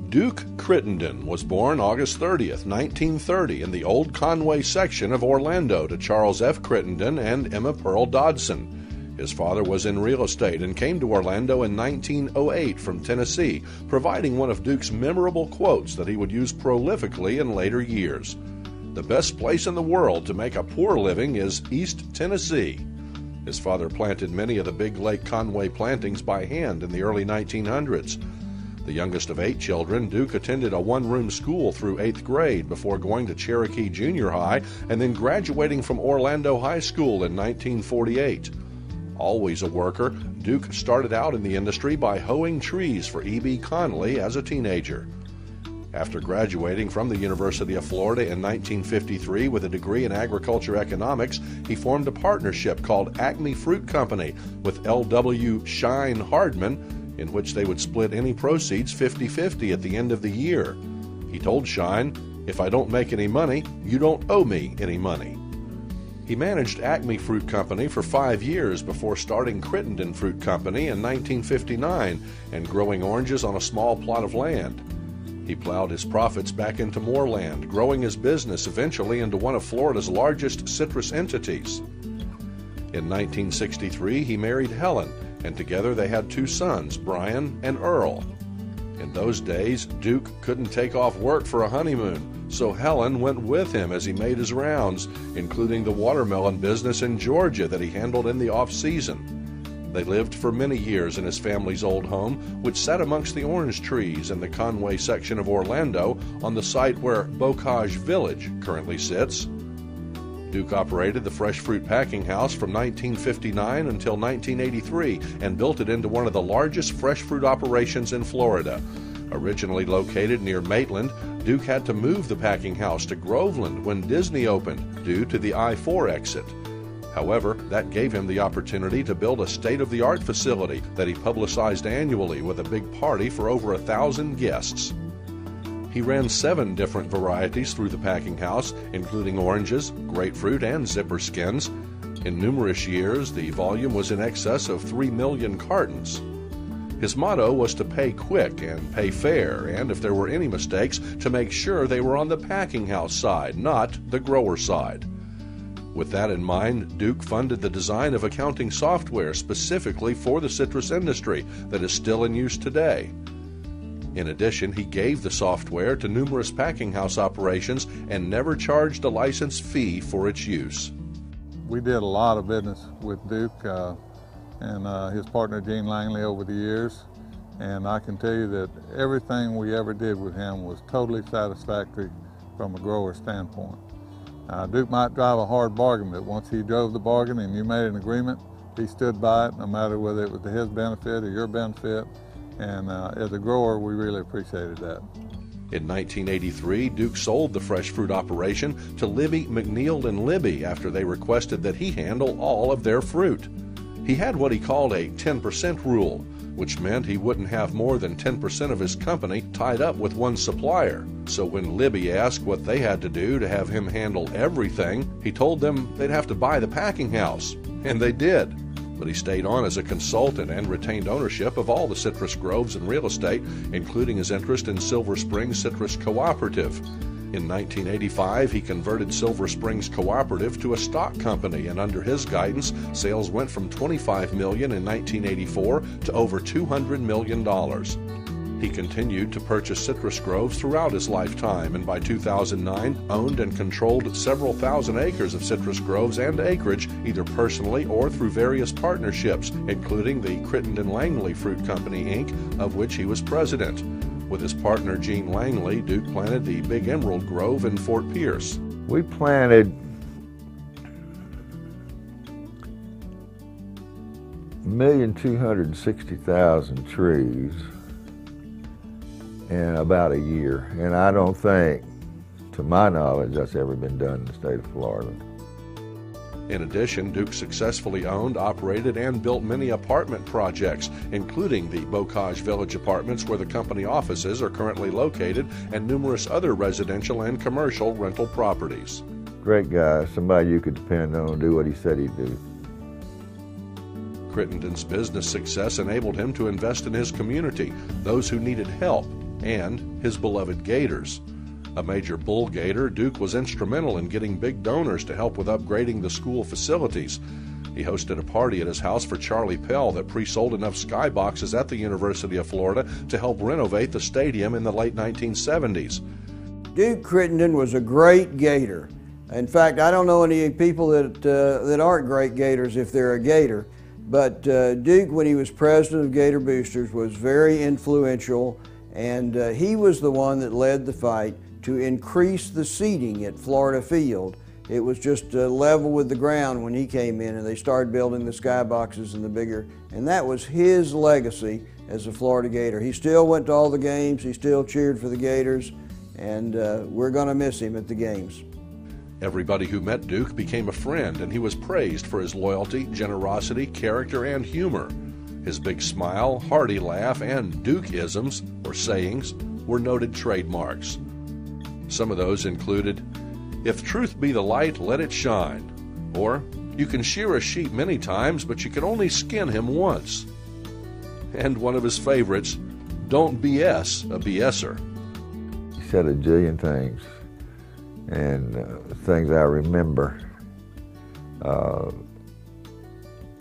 Duke Crittenden was born August 30th, 1930 in the Old Conway section of Orlando to Charles F. Crittenden and Emma Pearl Dodson. His father was in real estate and came to Orlando in 1908 from Tennessee, providing one of Duke's memorable quotes that he would use prolifically in later years. "The best place in the world to make a poor living is East Tennessee." His father planted many of the Big Lake Conway plantings by hand in the early 1900s. The youngest of 8 children, Duke attended a one-room school through 8th grade before going to Cherokee Junior High and then graduating from Orlando High School in 1948. Always a worker, Duke started out in the industry by hoeing trees for E.B. Connolly as a teenager. After graduating from the University of Florida in 1953 with a degree in agriculture economics, he formed a partnership called Acme Fruit Company with L.W. Shine Hardman, in which they would split any proceeds 50-50 at the end of the year. He told Shine, "If I don't make any money, you don't owe me any money." He managed Acme Fruit Company for 5 years before starting Crittenden Fruit Company in 1959 and growing oranges on a small plot of land. He plowed his profits back into more land, growing his business eventually into one of Florida's largest citrus entities. In 1963, he married Helen, and together they had 2 sons, Brian and Earl. In those days, Duke couldn't take off work for a honeymoon, so Helen went with him as he made his rounds, including the watermelon business in Georgia that he handled in the off-season. They lived for many years in his family's old home, which sat amongst the orange trees in the Conway section of Orlando on the site where Bocage Village currently sits. Duke operated the fresh fruit packing house from 1959 until 1983 and built it into one of the largest fresh fruit operations in Florida. Originally located near Maitland, Duke had to move the packing house to Groveland when Disney opened due to the I-4 exit. However, that gave him the opportunity to build a state-of-the-art facility that he publicized annually with a big party for over 1,000 guests. He ran 7 different varieties through the packing house, including oranges, grapefruit, and zipper skins. In numerous years, the volume was in excess of 3 million cartons. His motto was to pay quick and pay fair, and if there were any mistakes, to make sure they were on the packing house side, not the grower side. With that in mind, Duke funded the design of accounting software specifically for the citrus industry that is still in use today. In addition, he gave the software to numerous packing house operations and never charged a license fee for its use. We did a lot of business with Duke and his partner Gene Langley over the years, and I can tell you that everything we ever did with him was totally satisfactory from a grower standpoint. Duke might drive a hard bargain, but once he drove the bargain and you made an agreement, he stood by it no matter whether it was to his benefit or your benefit. And as a grower, we really appreciated that. In 1983, Duke sold the fresh fruit operation to Libby, McNeil, and Libby after they requested that he handle all of their fruit. He had what he called a 10% rule, which meant he wouldn't have more than 10% of his company tied up with one supplier. So when Libby asked what they had to do to have him handle everything, he told them they'd have to buy the packing house, and they did. But he stayed on as a consultant and retained ownership of all the citrus groves and real estate, including his interest in Silver Springs Citrus Cooperative. In 1985, he converted Silver Springs Cooperative to a stock company, and under his guidance, sales went from $25 million in 1984 to over $200 million. He continued to purchase citrus groves throughout his lifetime, and by 2009 owned and controlled several thousand acres of citrus groves and acreage, either personally or through various partnerships, including the Crittenden Langley Fruit Company, Inc., of which he was president. With his partner Gene Langley, Duke planted the Big Emerald Grove in Fort Pierce. We planted 1,260,000 trees in about a year, and I don't think, to my knowledge, that's ever been done in the state of Florida. In addition, Duke successfully owned, operated, and built many apartment projects, including the Bocage Village apartments where the company offices are currently located, and numerous other residential and commercial rental properties. Great guy, somebody you could depend on, do what he said he'd do. Crittenden's business success enabled him to invest in his community, those who needed help, and his beloved gators. A major bull gator, Duke was instrumental in getting big donors to help with upgrading the school facilities. He hosted a party at his house for Charlie Pell that pre-sold enough skyboxes at the University of Florida to help renovate the stadium in the late 1970s. Duke Crittenden was a great gator. In fact, I don't know any people that aren't great gators if they're a gator. But Duke, when he was president of Gator Boosters, was very influential, and he was the one that led the fight to increase the seating at Florida Field. It was just level with the ground when he came in, and they started building the skyboxes and the bigger, and that was his legacy as a Florida Gator. He still went to all the games, he still cheered for the Gators, and we're going to miss him at the games. Everybody who met Duke became a friend, and he was praised for his loyalty, generosity, character, and humor. His big smile, hearty laugh, and Duke-isms, or sayings, were noted trademarks. Some of those included, "If truth be the light, let it shine," or "You can shear a sheep many times, but you can only skin him once." And one of his favorites, "Don't BS a BSer." He said a jillion things, and things I remember.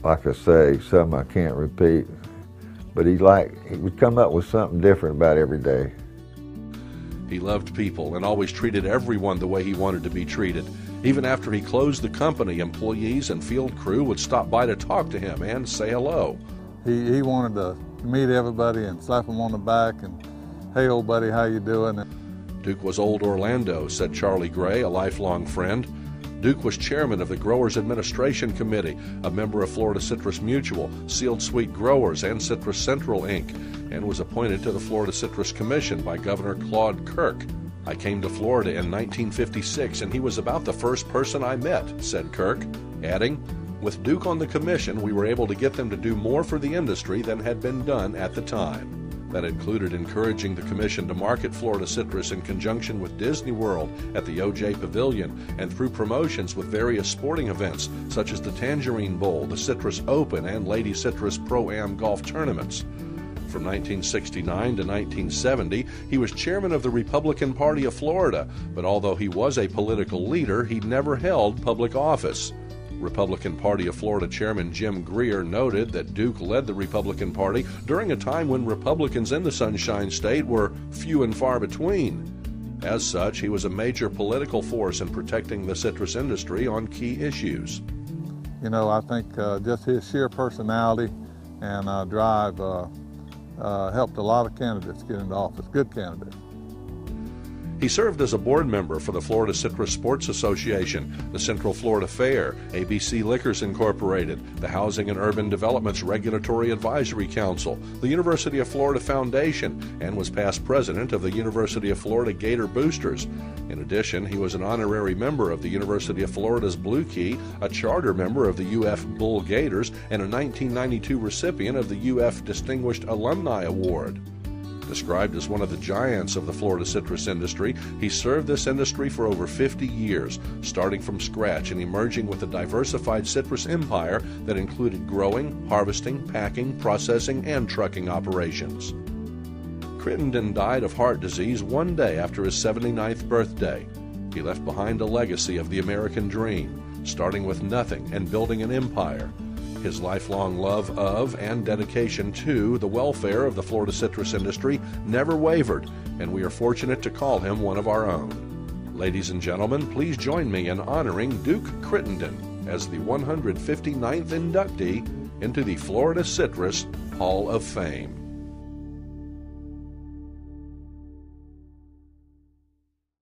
Like I say, some I can't repeat, but he would come up with something different about every day. He loved people and always treated everyone the way he wanted to be treated. Even after he closed the company, employees and field crew would stop by to talk to him and say hello. He wanted to meet everybody and slap them on the back and, "Hey, old buddy, how you doing?" Duke was old Orlando, said Charlie Gray, a lifelong friend. Duke was chairman of the Growers Administration Committee, a member of Florida Citrus Mutual, Sealed Sweet Growers, and Citrus Central, Inc., and was appointed to the Florida Citrus Commission by Governor Claude Kirk. "I came to Florida in 1956, and he was about the first person I met," said Kirk, adding, "With Duke on the commission, we were able to get them to do more for the industry than had been done at the time." That included encouraging the commission to market Florida citrus in conjunction with Disney World at the OJ Pavilion and through promotions with various sporting events such as the Tangerine Bowl, the Citrus Open, and Lady Citrus Pro-Am golf tournaments. From 1969 to 1970, he was chairman of the Republican Party of Florida, but although he was a political leader, he never held public office. Republican Party of Florida Chairman Jim Greer noted that Duke led the Republican Party during a time when Republicans in the Sunshine State were few and far between. As such, he was a major political force in protecting the citrus industry on key issues. You know, I think just his sheer personality and drive helped a lot of candidates get into office, good candidates. He served as a board member for the Florida Citrus Sports Association, the Central Florida Fair, ABC Liquors Incorporated, the Housing and Urban Development's Regulatory Advisory Council, the University of Florida Foundation, and was past president of the University of Florida Gator Boosters. In addition, he was an honorary member of the University of Florida's Blue Key, a charter member of the UF Bull Gators, and a 1992 recipient of the UF Distinguished Alumni Award. Described as one of the giants of the Florida citrus industry, he served this industry for over 50 years, starting from scratch and emerging with a diversified citrus empire that included growing, harvesting, packing, processing, and trucking operations. Crittenden died of heart disease one day after his 79th birthday. He left behind a legacy of the American dream, starting with nothing and building an empire. His lifelong love of and dedication to the welfare of the Florida citrus industry never wavered, and we are fortunate to call him one of our own. Ladies and gentlemen, please join me in honoring Duke Crittenden as the 159th inductee into the Florida Citrus Hall of Fame.